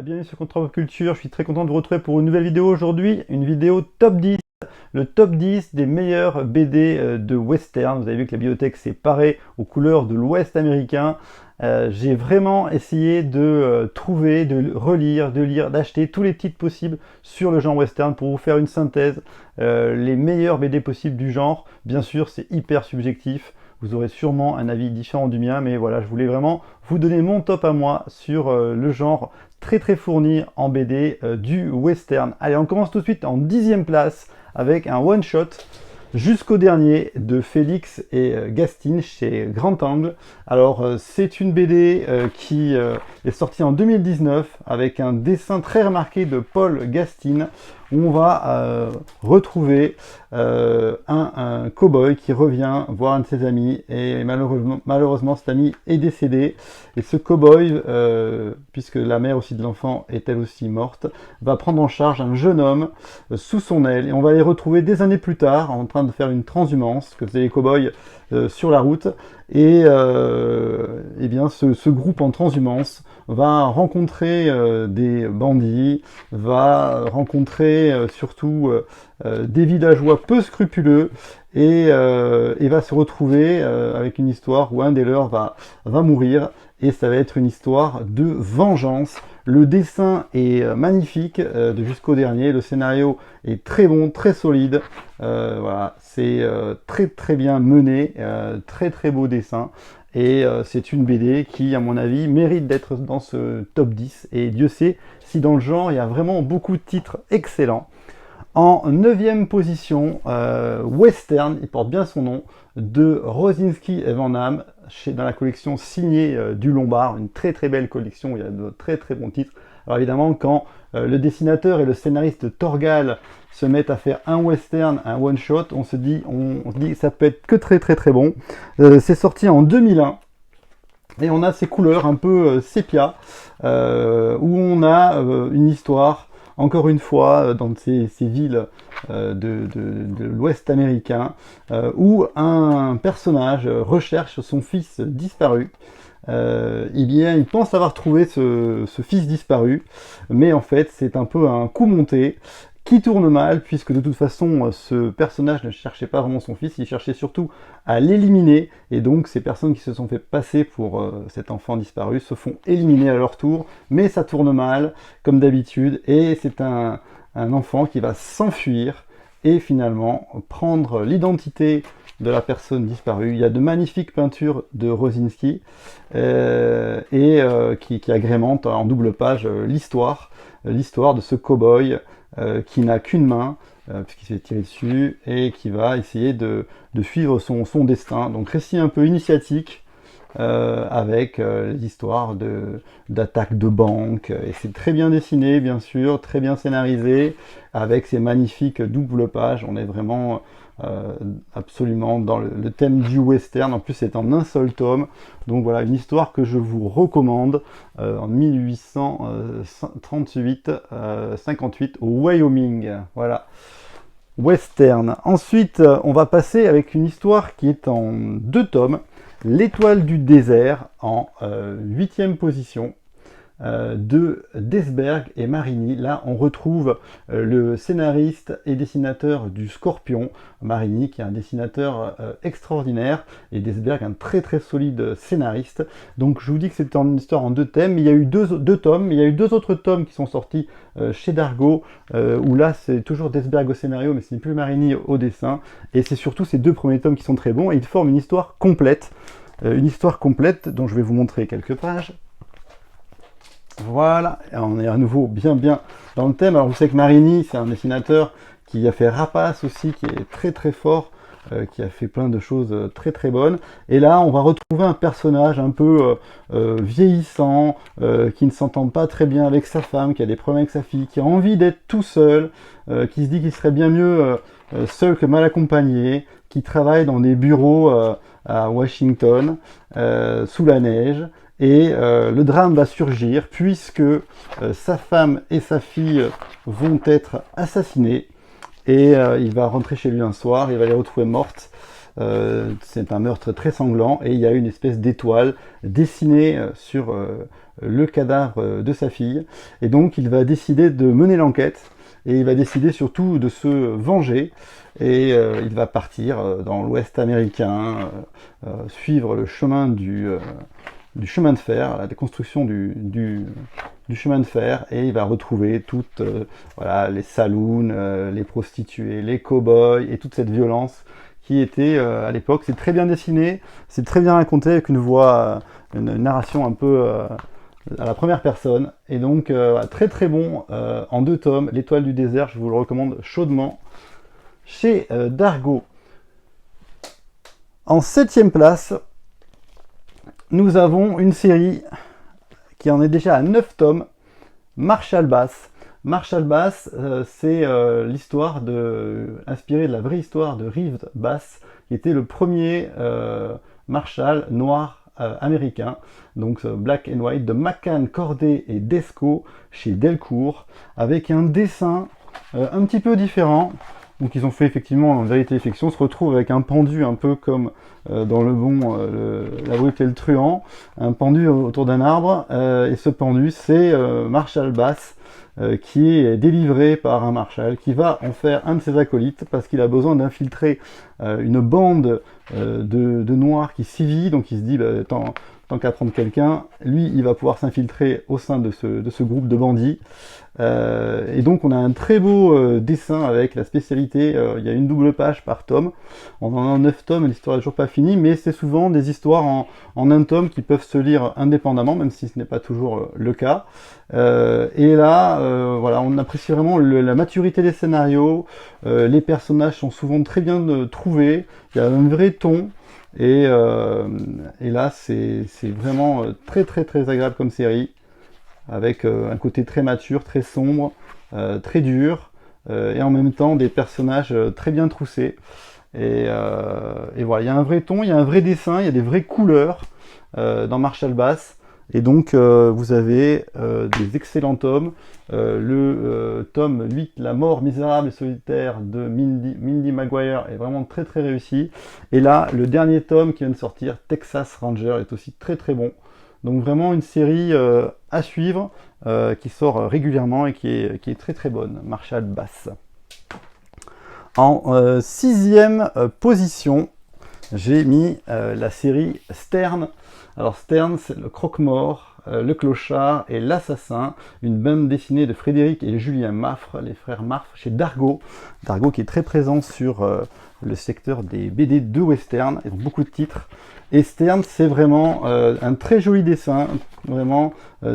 Bienvenue sur Contre Culture, je suis très content de vous retrouver pour une nouvelle vidéo aujourd'hui, une vidéo top 10, le top 10 des meilleurs BD de western. Vous avez vu que la bibliothèque s'est parée aux couleurs de l'Ouest américain. J'ai vraiment essayé de trouver, de relire, de lire, d'acheter tous les titres possibles sur le genre western pour vous faire une synthèse, les meilleurs BD possibles du genre. Bien sûr, c'est hyper subjectif. Vous aurez sûrement un avis différent du mien, mais voilà, je voulais vraiment vous donner mon top à moi sur le genre très fourni en BD du western. Allez, on commence tout de suite en 10e place avec un one-shot jusqu'au dernier de Félix et Gastine chez Grand Angle. Alors, c'est une BD qui est sortie en 2019 avec un dessin très remarqué de Paul Gastine, où on va retrouver un cow-boy qui revient voir un de ses amis, et malheureusement cet ami est décédé, et ce cow-boy, puisque la mère aussi de l'enfant est elle aussi morte, va prendre en charge un jeune homme sous son aile, et on va les retrouver des années plus tard en train de faire une transhumance que faisaient les cow-boys sur la route, et eh bien ce groupe en transhumance va rencontrer des bandits, va rencontrer surtout des villageois peu scrupuleux, et va se retrouver avec une histoire où un des leurs va mourir, et ça va être une histoire de vengeance. Le dessin est magnifique de jusqu'au dernier, le scénario est très bon, très solide, voilà, c'est très bien mené, très beau dessin, et c'est une BD qui, à mon avis, mérite d'être dans ce top 10, et Dieu sait si dans le genre il y a vraiment beaucoup de titres excellents. En 9e position, Western, il porte bien son nom, de Rosinski et Van Damme, dans la collection signée du Lombard, une très belle collection où il y a de très bons titres. Alors évidemment, quand le dessinateur et le scénariste Torgal se mettent à faire un western, un one-shot, on se dit que ça peut être que très bon. C'est sorti en 2001. Et on a ces couleurs un peu sépia, où on a une histoire, encore une fois, dans ces villes de l'Ouest américain, où un personnage recherche son fils disparu. Il pense avoir trouvé ce fils disparu, mais en fait c'est un peu un coup monté qui tourne mal, puisque de toute façon ce personnage ne cherchait pas vraiment son fils, il cherchait surtout à l'éliminer, et donc ces personnes qui se sont fait passer pour cet enfant disparu se font éliminer à leur tour, mais ça tourne mal, comme d'habitude, et c'est un enfant qui va s'enfuir, et finalement prendre l'identité de la personne disparue. Il y a de magnifiques peintures de Rosinski, qui agrémentent en double page l'histoire de ce cow-boy qui n'a qu'une main, puisqu'il s'est tiré dessus, et qui va essayer de suivre son destin. Donc récit un peu initiatique, avec l'histoire d'attaque de banque, et c'est très bien dessiné, bien sûr, très bien scénarisé, avec ces magnifiques doubles pages. On est vraiment absolument dans le thème du western. En plus c'est en un seul tome, donc voilà, une histoire que je vous recommande, en 1838-58 au Wyoming. Voilà, western. Ensuite on va passer avec une histoire qui est en 2 tomes, L'étoile du désert, en 8e position, de Desberg et Marini. Là on retrouve le scénariste et dessinateur du Scorpion, Marini qui est un dessinateur extraordinaire, et Desberg un très solide scénariste. Donc je vous dis que c'est une histoire en 2 thèmes, mais il y a eu deux tomes, mais il y a eu 2 autres tomes qui sont sortis chez Dargaud, où là c'est toujours Desberg au scénario, mais ce n'est plus Marini au dessin, et c'est surtout ces 2 premiers tomes qui sont très bons, et ils forment une histoire complète dont je vais vous montrer quelques pages. Voilà, on est à nouveau bien dans le thème. Alors vous savez que Marini, c'est un dessinateur qui a fait Rapace aussi, qui est très fort, qui a fait plein de choses très bonnes. Et là, on va retrouver un personnage un peu vieillissant, qui ne s'entend pas très bien avec sa femme, qui a des problèmes avec sa fille, qui a envie d'être tout seul, qui se dit qu'il serait bien mieux seul que mal accompagné, qui travaille dans des bureaux à Washington, sous la neige. Et le drame va surgir puisque sa femme et sa fille vont être assassinées, et il va rentrer chez lui un soir, il va les retrouver mortes C'est un meurtre très sanglant et il y a une espèce d'étoile dessinée sur le cadavre de sa fille. Et donc il va décider de mener l'enquête et il va décider surtout de se venger. Et il va partir dans l'Ouest américain, suivre le chemin du chemin de fer, la déconstruction du chemin de fer, et il va retrouver toutes voilà, les saloons, les prostituées, les cow-boys et toute cette violence qui était à l'époque. C'est très bien dessiné, c'est très bien raconté avec une voix, une narration un peu à la première personne, et donc très très bon en 2 tomes. L'Étoile du désert, je vous le recommande chaudement, chez Dargaud. En 7e place, nous avons une série qui en est déjà à 9 tomes, Marshall Bass. Marshall Bass, c'est l'histoire inspirée de la vraie histoire de Reeves Bass, qui était le premier Marshall noir américain, donc Black and White, de McCann, Corday et Desco chez Delcourt, avec un dessin un petit peu différent. Donc ils ont fait effectivement en vérité et fiction, on se retrouve avec un pendu un peu comme dans le bon La brute et le truand, un pendu autour d'un arbre, et ce pendu c'est Marshall Bass, qui est délivré par un marshal qui va en faire un de ses acolytes parce qu'il a besoin d'infiltrer une bande de noirs qui sévit. Donc il se dit tant qu'à prendre quelqu'un, lui il va pouvoir s'infiltrer au sein de ce groupe de bandits. Et donc on a un très beau dessin avec la spécialité, il y a une double page par tome. On en a 9 tomes et l'histoire n'est toujours pas finie, mais c'est souvent des histoires en un tome qui peuvent se lire indépendamment, même si ce n'est pas toujours le cas. Et là, voilà, on apprécie vraiment la maturité des scénarios, les personnages sont souvent très bien trouvés, il y a un vrai ton. Et là, c'est vraiment très très très agréable comme série, avec un côté très mature, très sombre, très dur, et en même temps des personnages très bien troussés. Et voilà, il y a un vrai ton, il y a un vrai dessin, il y a des vraies couleurs dans Marshall Bass. Et donc vous avez des excellents tomes. Le tome 8, La mort misérable et solitaire de Mindy Maguire, est vraiment très très réussi. Et là, le dernier tome qui vient de sortir, Texas Ranger, est aussi très très bon. Donc vraiment une série à suivre, qui sort régulièrement et qui est très très bonne, Marshall Bass. En 6e position, j'ai mis la série Stern. Alors Stern, c'est le croque-mort, le clochard et l'assassin, une bande dessinée de Frédéric et Julien Maffre, les frères Maffre, chez Dargaud. Dargaud qui est très présent sur le secteur des BD de western, et donc beaucoup de titres. Et Stern, c'est vraiment un très joli dessin, vraiment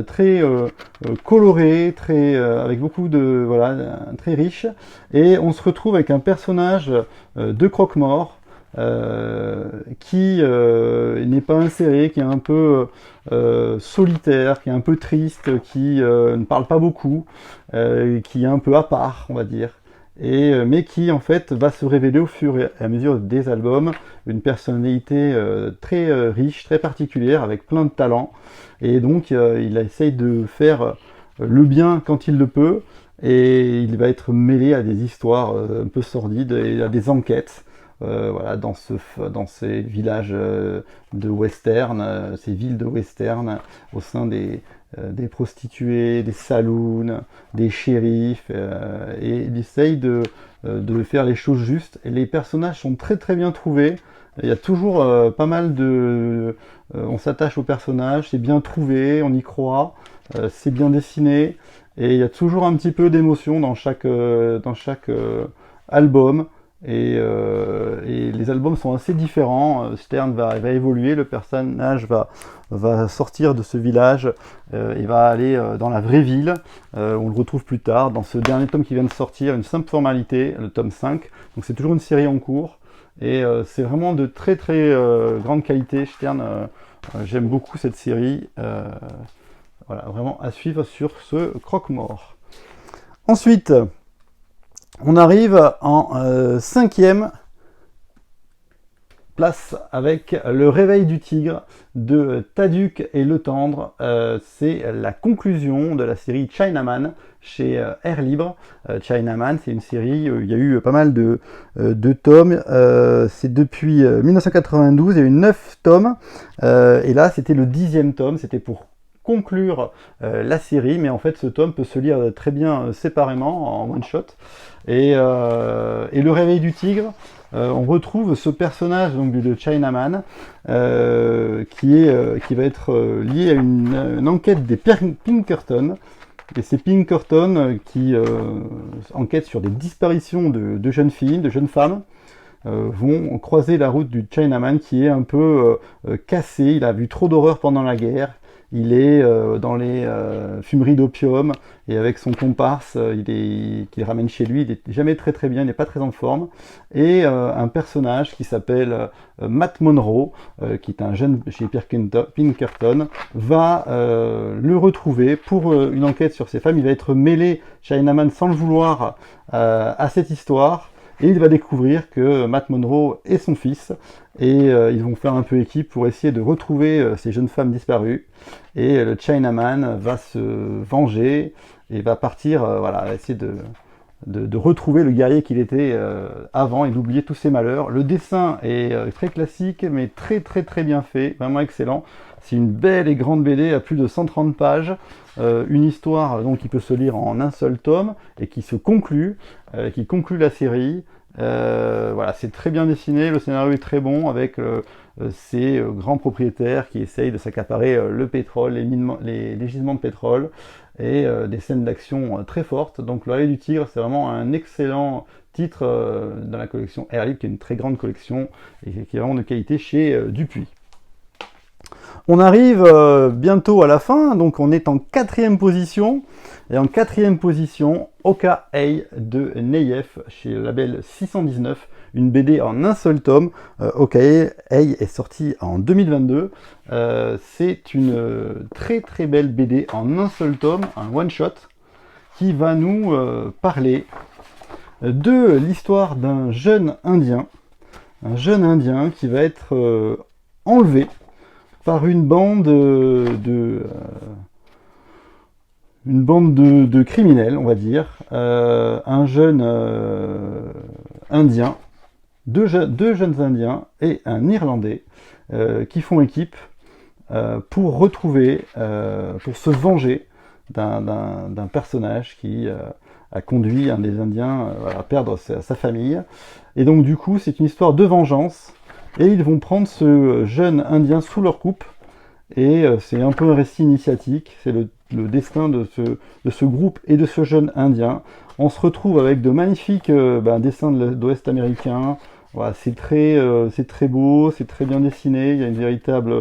très coloré, très avec beaucoup de voilà, très riche. Et on se retrouve avec un personnage de croque-mort qui n'est pas inséré, qui est un peu solitaire, qui est un peu triste, qui ne parle pas beaucoup, qui est un peu à part, on va dire. Mais qui en fait va se révéler au fur et à mesure des albums, une personnalité très riche, très particulière, avec plein de talents, et donc il essaye de faire le bien quand il le peut, et il va être mêlé à des histoires un peu sordides et à des enquêtes. Voilà, dans ces villages de western, ces villes de western, au sein des prostituées, des saloons, des shérifs, et il essaye de faire les choses justes. Et les personnages sont très très bien trouvés. Il y a toujours pas mal de... on s'attache aux personnages, c'est bien trouvé, on y croit, c'est bien dessiné, et il y a toujours un petit peu d'émotion dans chaque album. Et les albums sont assez différents. Stern va évoluer, le personnage va sortir de ce village et va aller dans la vraie ville. On le retrouve plus tard dans ce dernier tome qui vient de sortir, Une simple formalité, le tome 5. Donc c'est toujours une série en cours, et c'est vraiment de très très grande qualité. Stern, j'aime beaucoup cette série. Voilà, vraiment à suivre sur ce croque-mort. Ensuite, on arrive en 5e place avec Le Réveil du Tigre de Tadiuk et Le Tendre. C'est la conclusion de la série Chinaman chez Air Libre. Chinaman, c'est une série, il y a eu pas mal de tomes. C'est depuis 1992, il y a eu 9 tomes. Et là, c'était le 10e tome, c'était pour conclure la série, mais en fait ce tome peut se lire très bien séparément en one shot. Et Le Réveil du Tigre, on retrouve ce personnage donc de Chinaman qui va être lié à une enquête des Pinkerton. Et c'est Pinkerton qui enquête sur des disparitions de jeunes filles, de jeunes femmes. Vont croiser la route du Chinaman qui est un peu cassé, il a vu trop d'horreur pendant la guerre, il est dans les fumeries d'opium, et avec son comparse qu'il ramène chez lui, il n'est jamais très bien, il n'est pas très en forme, et un personnage qui s'appelle Matt Monroe, qui est un jeune chez Pinkerton, va le retrouver pour une enquête sur ses femmes. Il va être mêlé, Chinaman sans le vouloir, à cette histoire. Et il va découvrir que Matt Monroe est son fils, et ils vont faire un peu équipe pour essayer de retrouver ces jeunes femmes disparues. Et le Chinaman va se venger et va partir, voilà, essayer de retrouver le guerrier qu'il était avant et d'oublier tous ses malheurs. Le dessin est très classique, mais très bien fait, vraiment excellent. C'est une belle et grande BD à plus de 130 pages, une histoire donc qui peut se lire en un seul tome et qui se conclut, qui conclut la série. Voilà, c'est très bien dessiné, le scénario est très bon avec ces grands propriétaires qui essayent de s'accaparer le pétrole, les gisements de pétrole, et des scènes d'action très fortes. Donc Le Réveil du Tigre, c'est vraiment un excellent titre dans la collection Air Libre, qui est une très grande collection et qui est vraiment de qualité chez Dupuis. On arrive bientôt à la fin, donc on est en 4e position. Et en 4e position, Oka'ei de Neyef, chez le label 619, une BD en un seul tome. Oka'ei est sorti en 2022. C'est une très belle BD en un seul tome, un one-shot, qui va nous parler de l'histoire d'un jeune Indien. Un jeune Indien qui va être enlevé par une bande de criminels, on va dire. Un jeune Indien, deux jeunes Indiens et un Irlandais qui font équipe pour retrouver, pour se venger d'un personnage qui a conduit un des Indiens à perdre sa famille. Et donc du coup, c'est une histoire de vengeance. Et ils vont prendre ce jeune Indien sous leur coupe, et c'est un peu un récit initiatique, c'est le destin de ce groupe et de ce jeune Indien. On se retrouve avec de magnifiques dessins de l'Ouest américain. Voilà, c'est très beau, c'est très bien dessiné, il y a une véritable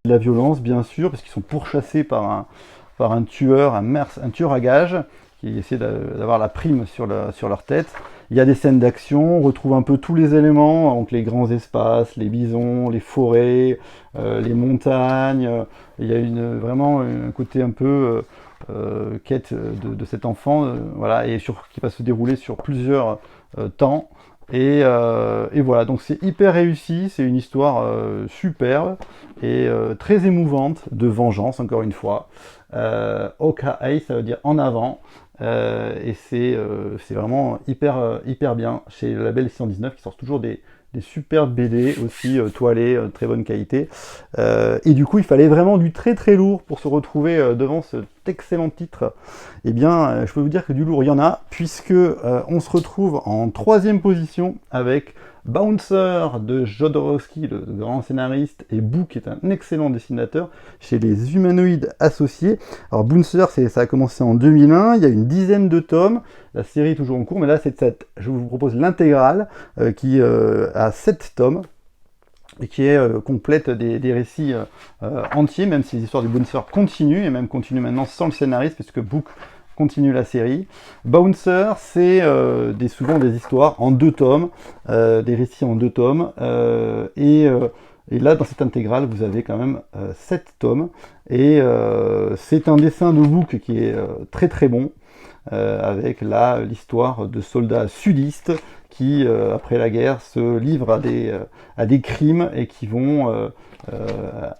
de la violence bien sûr, parce qu'ils sont pourchassés par un tueur, un tueur à gages, qui essaie d'avoir la prime sur leur tête. Il y a des scènes d'action, on retrouve un peu tous les éléments, donc les grands espaces, les bisons, les forêts, les montagnes. Il y a vraiment un côté un peu quête de cet enfant, voilà, et qui va se dérouler sur plusieurs temps. Et voilà, donc c'est hyper réussi, c'est une histoire superbe et très émouvante de vengeance, encore une fois. Oka'ei, ça veut dire en avant. Et c'est vraiment hyper bien chez le label 619 qui sort toujours des superbes BD aussi toilées, très bonne qualité. Et du coup, il fallait vraiment du très lourd pour se retrouver devant cet excellent titre. Eh bien, je peux vous dire que du lourd, il y en a, puisque on se retrouve en 3e position avec Bouncer de Jodorowsky, le grand scénariste, et Book, qui est un excellent dessinateur, chez les Humanoïdes Associés. Alors Bouncer, ça a commencé en 2001, il y a une dizaine de tomes, la série est toujours en cours, mais là je vous propose l'intégrale, qui a 7 tomes, et qui complète des récits entiers, même si les histoires du Bouncer continuent, et même continuent maintenant sans le scénariste, puisque Book continue la série. Bouncer, c'est souvent des histoires en 2 tomes, des récits en 2 tomes, et là, dans cette intégrale, vous avez quand même 7 tomes, et c'est un dessin de Book qui est très bon. avec là l'histoire de soldats sudistes qui, après la guerre, se livrent à des crimes et qui vont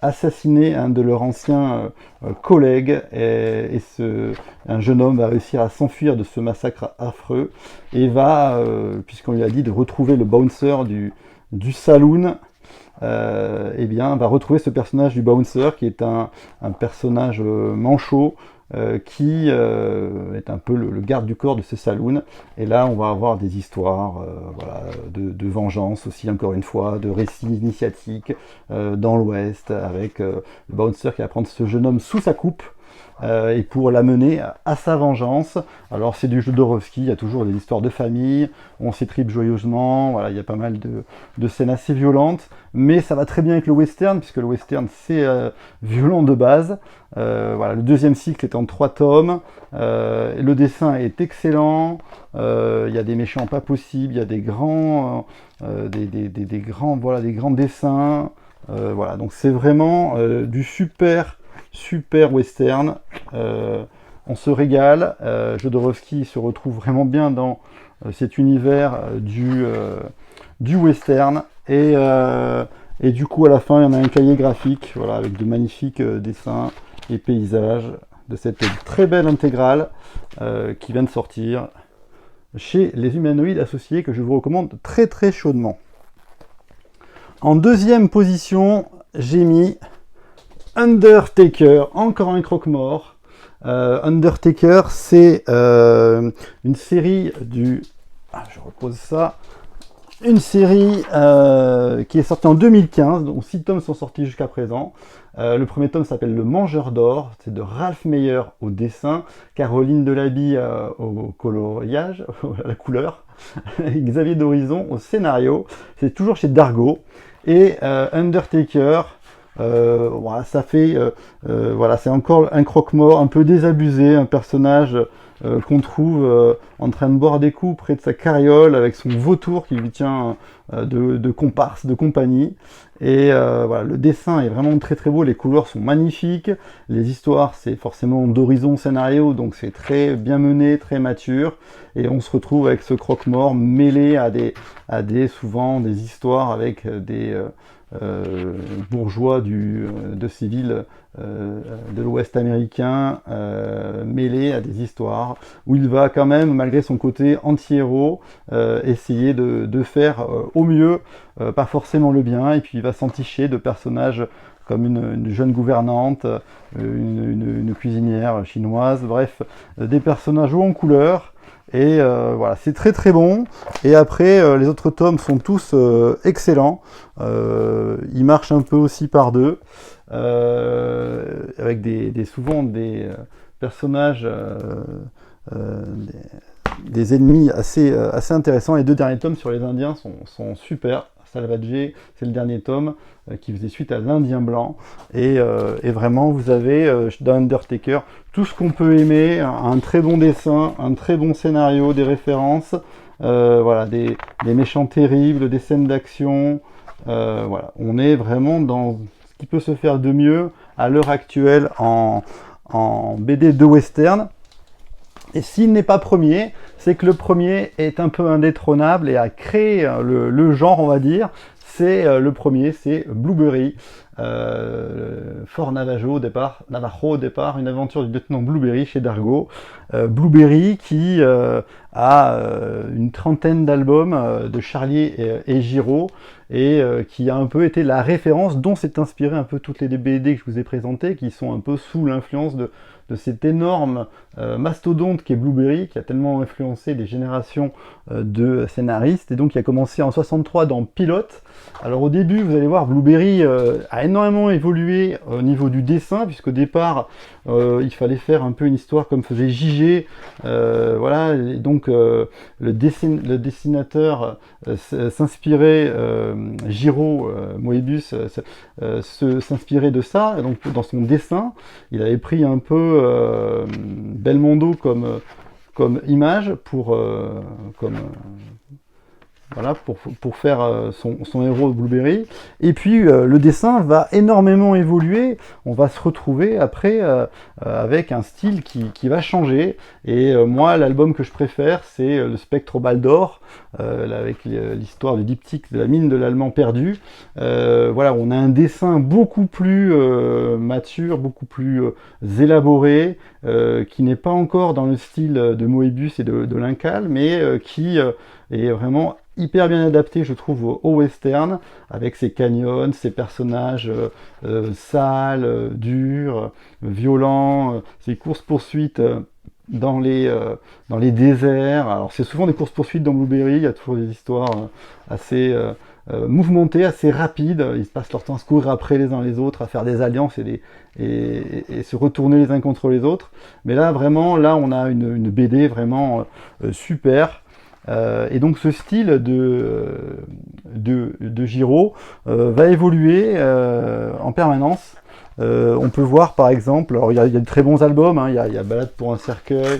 assassiner un de leurs anciens collègues. Un jeune homme va réussir à s'enfuir de ce massacre affreux et va, puisqu'on lui a dit de retrouver le bouncer du saloon, eh bien, va retrouver ce personnage du bouncer qui est un personnage manchot qui est un peu le garde du corps de ce saloon. Et là, on va avoir des histoires voilà, de vengeance aussi, encore une fois, de récits initiatiques dans l'Ouest, avec le bouncer qui va prendre ce jeune homme sous sa coupe et pour l'amener à sa vengeance. Alors c'est du Jodorowsky, il y a toujours des histoires de famille, on s'étripe joyeusement, voilà, il y a pas mal de scènes assez violentes, mais ça va très bien avec le western, puisque le western c'est violent de base. Voilà, le deuxième cycle est en 3 tomes, le dessin est excellent, il y a des méchants pas possibles, il y a des grands, voilà, des grands dessins, voilà, donc c'est vraiment du super western. On se régale. Jodorowsky se retrouve vraiment bien dans cet univers du western. Et du coup, à la fin, il y en a un cahier graphique, voilà, avec de magnifiques dessins et paysages de cette très belle intégrale qui vient de sortir chez les Humanoïdes Associés, que je vous recommande très très chaudement. En deuxième position, j'ai mis Undertaker, encore un croque-mort. Undertaker, c'est une série du... Ah, je repose ça. Une série qui est sortie en 2015, donc 6 tomes sont sortis jusqu'à présent. Le premier tome s'appelle Le Mangeur d'Or, c'est de Ralph Meyer au dessin, Caroline Delaby au coloriage, à la couleur, et Xavier d'Horizon au scénario. C'est toujours chez Dargo. Et Undertaker... voilà, ça fait, voilà, c'est encore un croque-mort un peu désabusé, un personnage qu'on trouve en train de boire des coups près de sa carriole avec son vautour qui lui tient de comparse, de compagnie. Et voilà, le dessin est vraiment très très beau, les couleurs sont magnifiques, les histoires c'est forcément d'horizon scénario, donc c'est très bien mené, très mature, et on se retrouve avec ce croque-mort mêlé à souvent des histoires avec des bourgeois de ces villes de l'Ouest américain, mêlés à des histoires où il va quand même, malgré son côté anti-héros, essayer de faire au mieux, pas forcément le bien, et puis il va s'enticher de personnages comme une jeune gouvernante, une cuisinière chinoise, bref, des personnages hauts en couleur. Et voilà, c'est très très bon. Et après, les autres tomes sont tous excellents. Ils marchent un peu aussi par deux, avec souvent des personnages, des ennemis assez intéressants. Les 2 derniers tomes sur les Indiens sont super. Salvatge, c'est le dernier tome qui faisait suite à l'Indien blanc. Et vraiment, vous avez dans Undertaker tout ce qu'on peut aimer, un très bon dessin, un très bon scénario, des références, voilà, des méchants terribles, des scènes d'action. Voilà, on est vraiment dans ce qui peut se faire de mieux à l'heure actuelle en BD de western. Et s'il n'est pas premier, c'est que le premier est un peu indétrônable et a créé le genre, on va dire. C'est le premier, c'est Blueberry. Fort Navajo au départ, une aventure du lieutenant Blueberry chez Dargo. Blueberry qui a une trentaine d'albums de Charlier et Giraud, et qui a un peu été la référence dont s'est inspiré un peu toutes les BD que je vous ai présentées, qui sont un peu sous l'influence de cet énorme mastodonte qui est Blueberry, qui a tellement influencé des générations de scénaristes, et donc qui a commencé en 63 dans Pilote. Alors au début, vous allez voir, Blueberry a énormément évolué au niveau du dessin, puisqu'au départ, il fallait faire un peu une histoire comme faisait JG, voilà, et donc le dessinateur s'inspirait, Giraud, Moebius, s'inspirait de ça, et donc dans son dessin, il avait pris un peu Belmondo comme image, voilà, pour faire son héros Blueberry. Et puis le dessin va énormément évoluer. On va se retrouver après avec un style qui va changer. Et moi, l'album que je préfère, c'est le Spectre Baldor, avec l'histoire du diptyque de la mine de l'Allemand perdu. Voilà, on a un dessin beaucoup plus mature, beaucoup plus élaboré, qui n'est pas encore dans le style de Moebius et de Lincal, mais qui est vraiment hyper bien adapté, je trouve, au western, avec ses canyons, ses personnages sales, durs, violents, ses courses-poursuites dans les déserts. Alors c'est souvent des courses-poursuites dans Blueberry, il y a toujours des histoires assez mouvementées, assez rapides. Ils passent leur temps à se courir après les uns les autres, à faire des alliances et se retourner les uns contre les autres. Mais là, vraiment, là, on a une BD vraiment super. Et donc ce style de Giraud va évoluer en permanence. On peut voir par exemple, alors il y a de très bons albums, hein, il y a Balade pour un cercueil,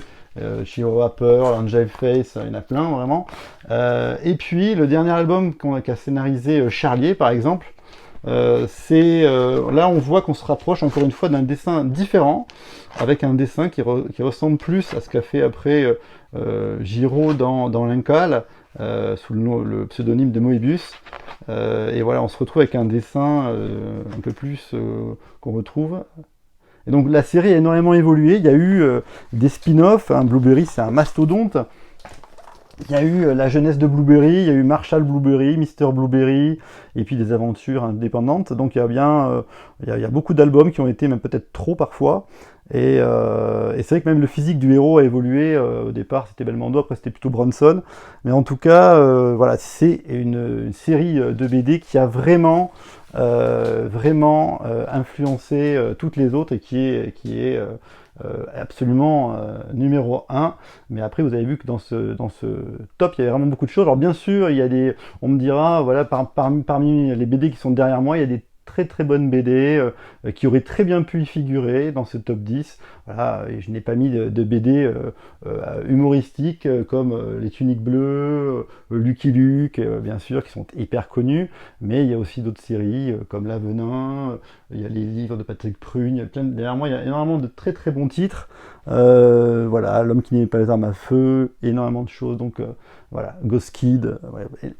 Giraud a peur, Angel Face, il y en a plein vraiment. Et puis le dernier album qu'a scénarisé Charlier par exemple, là on voit qu'on se rapproche encore une fois d'un dessin différent, avec un dessin qui ressemble plus à ce qu'a fait après Giraud dans Lincal, sous le pseudonyme de Moebius. Et voilà, on se retrouve avec un dessin un peu plus qu'on retrouve. Et donc la série a énormément évolué, il y a eu des spin-offs, hein, Blueberry c'est un mastodonte. Il y a eu la jeunesse de Blueberry, il y a eu Marshall Blueberry, Mister Blueberry, et puis des aventures indépendantes. Donc il y a bien, il y a beaucoup d'albums qui ont été même peut-être trop parfois. Et c'est vrai que même le physique du héros a évolué. Au départ c'était Belmondo, après c'était plutôt Bronson. Mais en tout cas, voilà, c'est une série de BD qui a vraiment, influencé toutes les autres et qui est absolument numéro 1. Mais après vous avez vu que dans ce top il y avait vraiment beaucoup de choses. Alors bien sûr il y a on me dira, voilà, parmi les BD qui sont derrière moi, il y a des très bonnes BD qui auraient très bien pu y figurer dans ce top 10. Voilà, et je n'ai pas mis de BD humoristiques comme Les Tuniques Bleues, Lucky Luke, bien sûr, qui sont hyper connus, mais il y a aussi d'autres séries comme L'Avenin, il y a les livres de Patrick Prugne, derrière moi il y a énormément de très bons titres. Voilà, L'homme qui n'aimait pas les armes à feu, énormément de choses, donc voilà, Ghost Kid,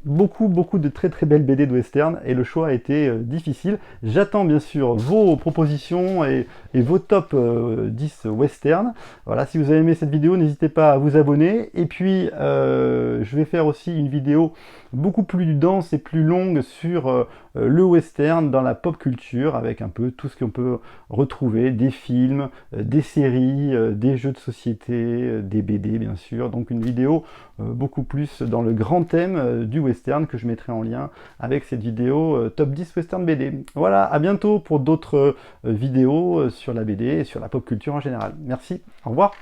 beaucoup de très belles BD de western, et le choix a été difficile. J'attends bien sûr vos propositions et vos top 10 western. Voilà, si vous avez aimé cette vidéo, n'hésitez pas à vous abonner, et puis je vais faire aussi une vidéo beaucoup plus dense et plus longue sur le western dans la pop culture, avec un peu tout ce qu'on peut retrouver, des films, des séries, des jeux de société, des BD bien sûr, donc une vidéo beaucoup plus dans le grand thème du western que je mettrai en lien avec cette vidéo top 10 western BD. Voilà, à bientôt pour d'autres vidéos sur la BD et sur la pop culture en général. Merci, au revoir.